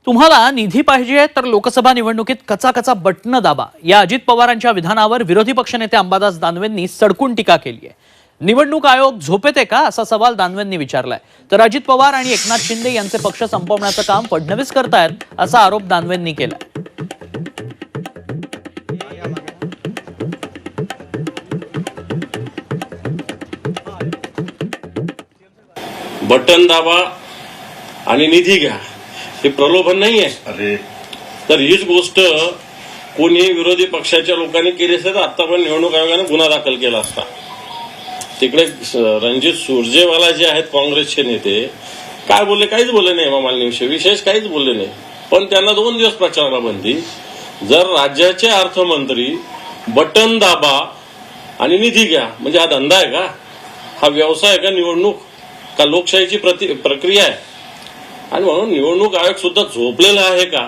तुम्हाला निधी पाहिजे तर लोकसभा निवडणुकीत कचाकचा बटणं दाबा, या अजित पवारांच्या विधानावर विरोधी पक्षनेते अंबादास दानवेंनी सडकून टीका केली आहे. निवडणूक आयोग झोपेत आहे का असा सवाल दानवेंनी विचारलाय. तर अजित पवार आणि एकनाथ शिंदे यांचे पक्ष संपवण्याचं काम फडणवीस करतायत असा आरोप दानवेंनी केलाय. बटन दाबा आणि निधी घ्या हे प्रलोभन नाही आहे. अरे तर हीच गोष्ट कोणी विरोधी पक्षाच्या लोकांनी केली असते तर आता पण निवडणूक आयोगाने गुन्हा दाखल केला असता. तिकडे रणजित सुरजेवाला जे आहेत काँग्रेसचे नेते काय बोलले, काहीच बोलले नाही. हेमा मालिनीविषयी विशेष काहीच बोलले नाही. पण त्यांना 2 दिवस प्रचाराला बंदी. जर राज्याचे अर्थमंत्री बटन दाबा आणि निधी घ्या म्हणजे हा धंदा आहे का, हा व्यवसाय आहे का, निवडणूक का लोकशाहीची प्रक्रिया आहे. आणि म्हणून निवडणूक आयोग सुद्धा झोपलेला आहे का